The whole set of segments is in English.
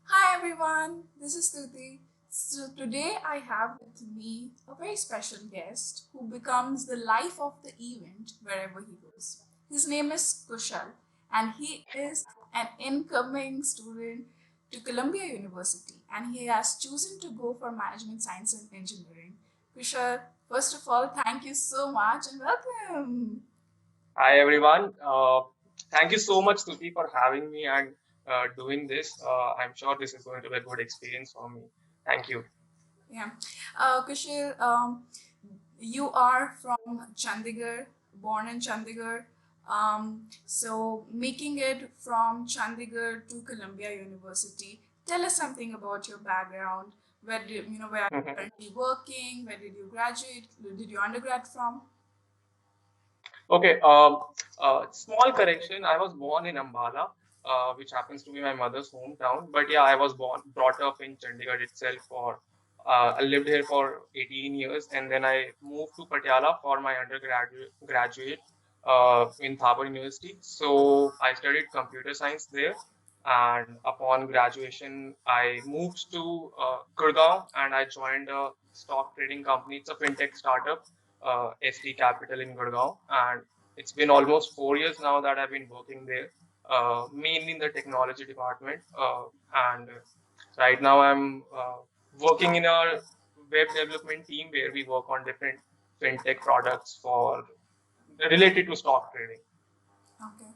Hi everyone, this is Stuti. So today I have with me a very special guest who becomes the life of the event wherever he goes. His name is Kushal and he is an incoming student to Columbia University and he has chosen to go for management science and engineering. Kushal, first of all, thank you so much and welcome. Hi everyone. Thank you so much, Stuti, for having me and doing this. I'm sure this is going to be a good experience for me. Thank you. Yeah. Kushal, you are from Chandigarh, born in Chandigarh. So making it from Chandigarh to Columbia University, tell us something about your background. Where are you Mhm. currently working? Where did you graduate? Did you undergrad from? Okay. Small correction. I was born in Ambala, which happens to be my mother's hometown. But yeah, I was brought up in Chandigarh itself. I lived here for 18 years, and then I moved to Patiala for my undergraduate in Thabur University. So I studied computer science there, and upon graduation, I moved to Gurgaon, and I joined a stock trading company. It's a fintech startup, SD Capital in Gurgaon, and it's been almost 4 years now that I've been working there, mainly in the technology department. And right now I'm working in a web development team where we work on different fintech products for related to stock trading. Okay.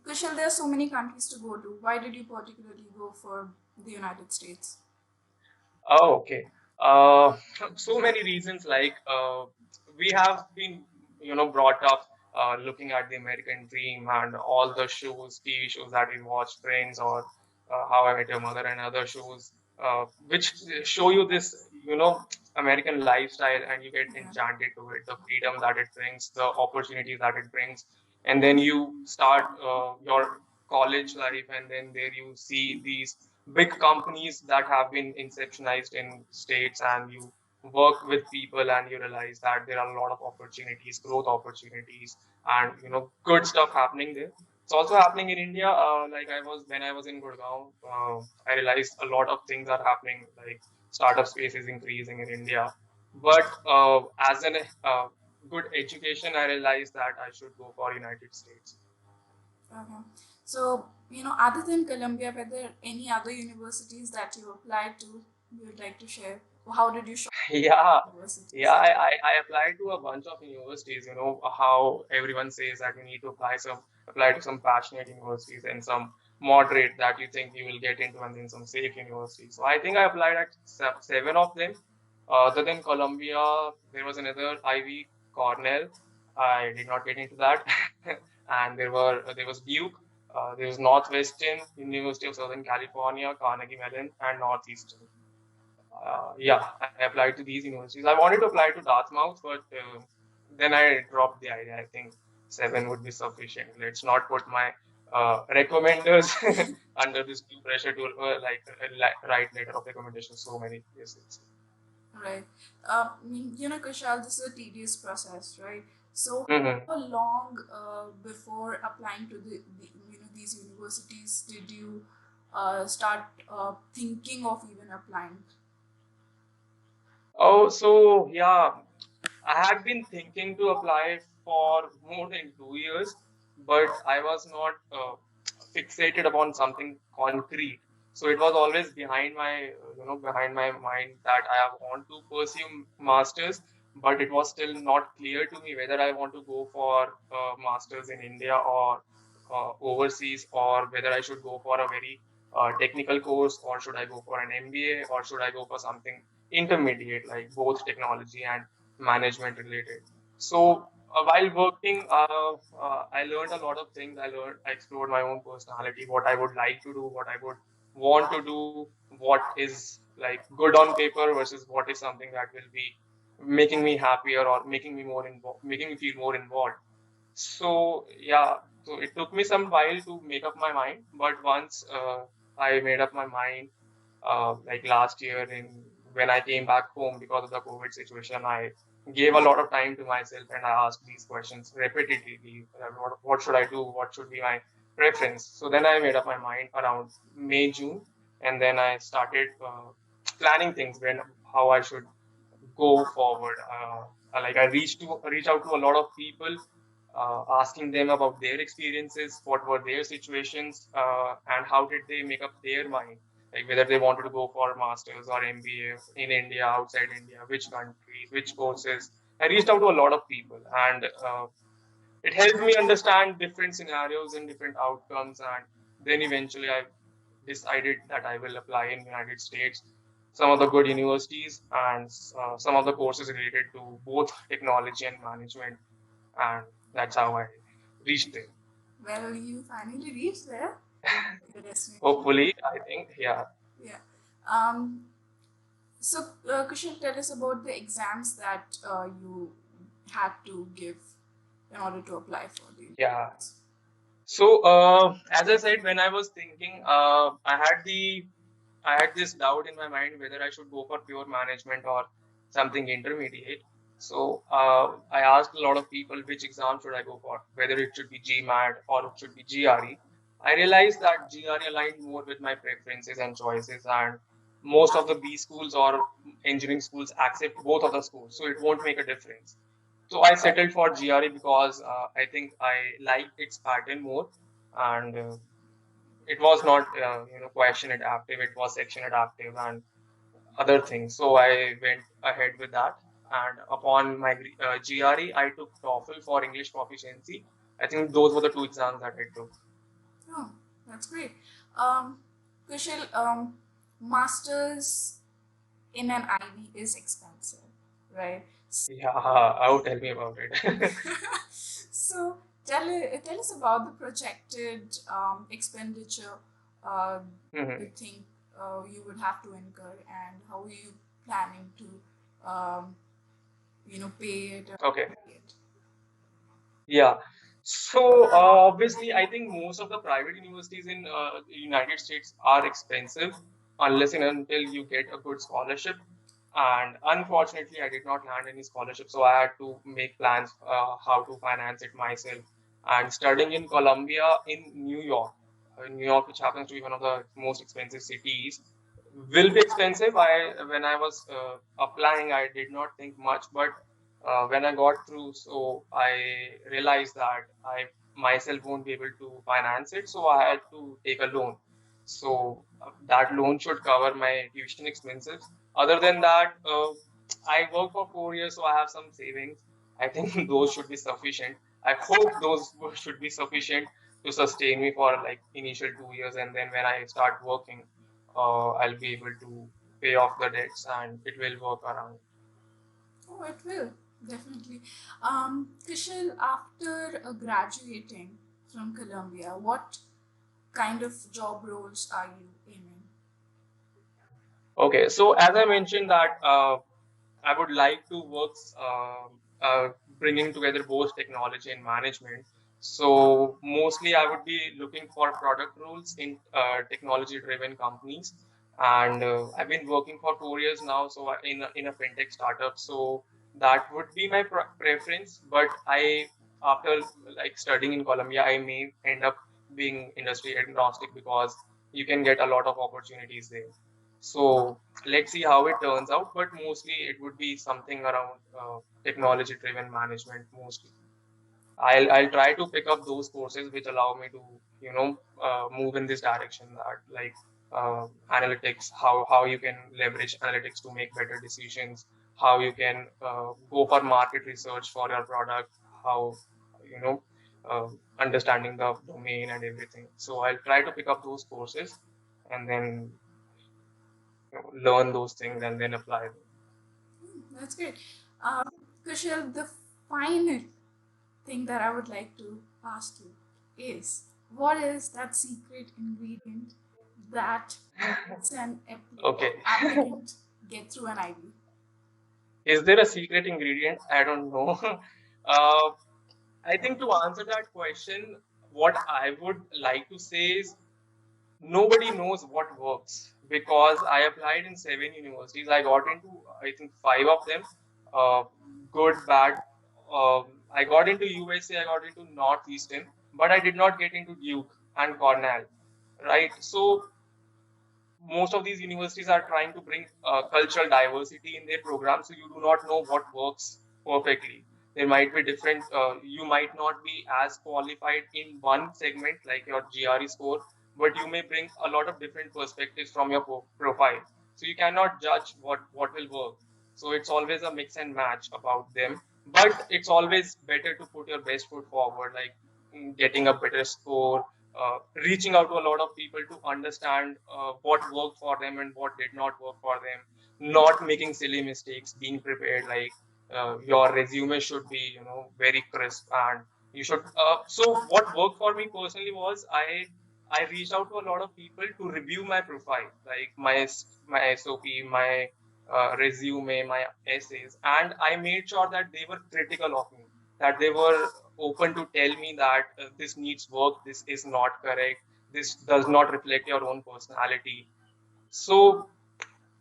Kushal, there are so many countries to go to. Why did you particularly go for the United States? Oh, okay. Uh, so many reasons. We have been, brought up looking at the American Dream and all the shows, TV shows that we watch, Friends or How I Met Your Mother and other shows, which show you this, American lifestyle, and you get Yeah. enchanted to it, the freedom that it brings, the opportunities that it brings, and then you start your college life, and then there you see these big companies that have been inceptionalized in states, and you work with people and you realize that there are a lot of opportunities, growth opportunities, and good stuff happening there. It's also happening in India. When I was in Gurgaon, I realized a lot of things are happening, like startup space is increasing in India. But as an good education, I realized that I should go for United States. Okay. So, other than Columbia, were there any other universities that you applied to you would like to share? How did you short Yeah, yeah. universities? I applied to a bunch of universities. You know how everyone says that you need to apply to some passionate universities and some moderate that you think you will get into, and then some safe universities. So I think I applied at seven of them. Other than Columbia, there was another Ivy, Cornell. I did not get into that, and there was Duke. There was Northwestern, University of Southern California, Carnegie Mellon, and Northeastern. Yeah, I applied to these universities. I wanted to apply to Dartmouth, but then I dropped the idea. I think seven would be sufficient. Let's not put my recommenders under this due pressure to write letter of recommendation so many places. Right. Kushal, this is a tedious process, right? So, Hmm. how long before applying to these universities did you start thinking of even applying? Oh, so yeah, I had been thinking to apply for more than 2 years, but I was not fixated upon something concrete. So it was always behind my mind that I want to pursue masters, but it was still not clear to me whether I want to go for masters in India or overseas, or whether I should go for a very technical course, or should I go for an MBA, or should I go for something intermediate like both technology and management related. So while working, I learned a lot of things. I explored my own personality, what I would like to do, what I would want to do, what is like good on paper versus what is something that will be making me happier or making me feel more involved. So yeah, so it took me some while to make up my mind, but once I made up my mind, like last year in when I came back home because of the COVID situation, I gave a lot of time to myself and I asked these questions repetitively. What should I do? What should be my preference. So then I made up my mind around May, June, and then I started planning things when how I should go forward. Like I reach out to a lot of people, asking them about their experiences, what were their situations, and how did they make up their mind, like whether they wanted to go for masters or MBA in India, outside India, which countries, which courses. I reached out to a lot of people, and it helped me understand different scenarios and different outcomes. And then eventually I decided that I will apply in United States, some of the good universities, and some of the courses related to both technology and management. And that's how I reached there. Well, you finally reached there, your destination. Hopefully, I think, yeah. Yeah. Um, so, Kushal, tell us about the exams that you had to give in order to apply for the. Yeah. So, as I said, when I was thinking, I had this doubt in my mind whether I should go for pure management or something intermediate. So, I asked a lot of people which exam should I go for, whether it should be GMAT or it should be GRE. I realized that GRE aligned more with my preferences and choices, and most of the B schools or engineering schools accept both of the schools, so it won't make a difference. So I settled for GRE because I think I liked its pattern more, and it was not question adaptive. It was section adaptive and other things. So I went ahead with that. And upon my GRE, I took TOEFL for English proficiency. I think those were the two exams that I took. Oh, that's great. Um, Kushal, masters in an IB is expensive, right? Yeah, I would tell me about it. So tell us about the projected expenditure uh, Mhm. you think you would have to incur, and how are you planning to pay it or Okay. pay it? Yeah. So obviously, I think most of the private universities in the United States are expensive unless and until you get a good scholarship. And unfortunately, I did not land any scholarship, so I had to make plans how to finance it myself. And studying in Columbia in New York, which happens to be one of the most expensive cities, will be expensive. When I was applying, I did not think much, but when I got through, so I realized that I myself won't be able to finance it, so I had to take a loan. So that loan should cover my tuition expenses. Other than that, I worked for 4 years, so I have some savings. I think those should be sufficient. I hope those should be sufficient to sustain me for like initial 2 years, and then when I start working, I'll be able to pay off the debts and it will work around. Oh, it will definitely. Kushal, after graduating from Columbia, what kind of job roles are you aiming? Okay, so as I mentioned that I would like to work bringing together both technology and management. So mostly I would be looking for product roles in technology-driven companies. And I've been working for 4 years now, so in a fintech startup. So that would be my preference. But after like studying in Colombia, I may end up being industry agnostic because you can get a lot of opportunities there. So let's see how it turns out, but mostly it would be something around technology driven management mostly. I'll try to pick up those courses which allow me to move in this direction, that like analytics, how you can leverage analytics to make better decisions, how you can go for market research for your product, how you know uh, understanding the domain and everything. So I'll try to pick up those courses and then learn those things and then apply them. That's great. Kushal, the final thing that I would like to ask you is, what is that secret ingredient that makes an Okay. applicant get through an IB? Is there a secret ingredient? I don't know. uh, I think to answer that question, what I would like to say is nobody knows what works because I applied in 7 universities. I got into, I think, five of them, uh, good, bad. I got into USA, I got into Northeastern, but I did not get into Duke. and Cornell, right? So most of these universities are trying to bring cultural diversity in their program, so you do not know what works perfectly. There might be different, you might not be as qualified in one segment like your GRE score, but you may bring a lot of different perspectives from your profile. So you cannot judge what will work. So it's always a mix and match about them, but it's always better to put your best foot forward, like getting a better score, reaching out to a lot of people to understand what worked for them and what did not work for them, not making silly mistakes, being prepared. Like your resume should be, very crisp, and you should. So what worked for me personally was I reached out to a lot of people to review my profile, like my SOP, my resume, my essays, and I made sure that they were critical of me, that they were open to tell me that this needs work, this is not correct, this does not reflect your own personality. So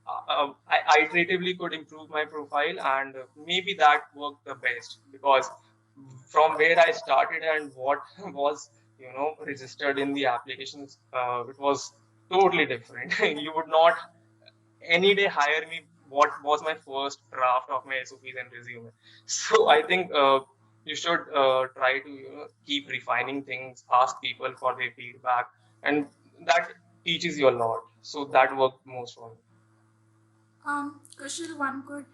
I iteratively could improve my profile, and maybe that worked the best, because from where I started and what was registered in the applications, it was totally different. You would not any day hire me what was my first draft of my SOPs and resume. So I think you should try to keep refining things, ask people for their feedback, and that teaches you a lot. So that worked most for me. Kushal, one could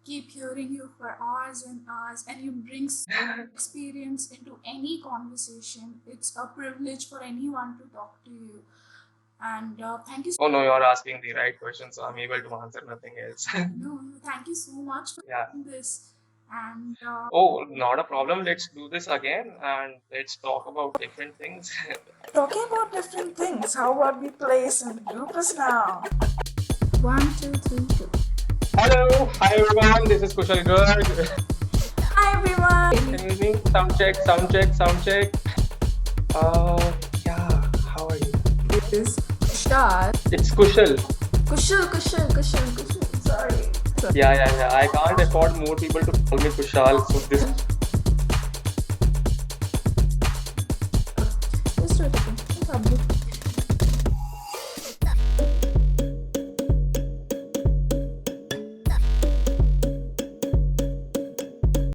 keep hearing you for hours and hours, and you bring so much experience into any conversation. It's a privilege for anyone to talk to you. And thank you. Oh no, you're asking the right question, so I'm able to answer nothing else. No, thank you so much for Yeah. doing this. And Oh, not a problem. Let's do this again and let's talk about different things. talking about different things, how about we play some bloopers now? 1, 2, 3, 2. Hello, hi everyone. This is Kushal Garg. Hi everyone. Can you hear me? Sound check, sound check, sound check. Yeah. How are you? It is Kushal. It's Kushal. Kushal. Sorry. Yeah. I can't afford more people to call me Kushal, so this. Just a second.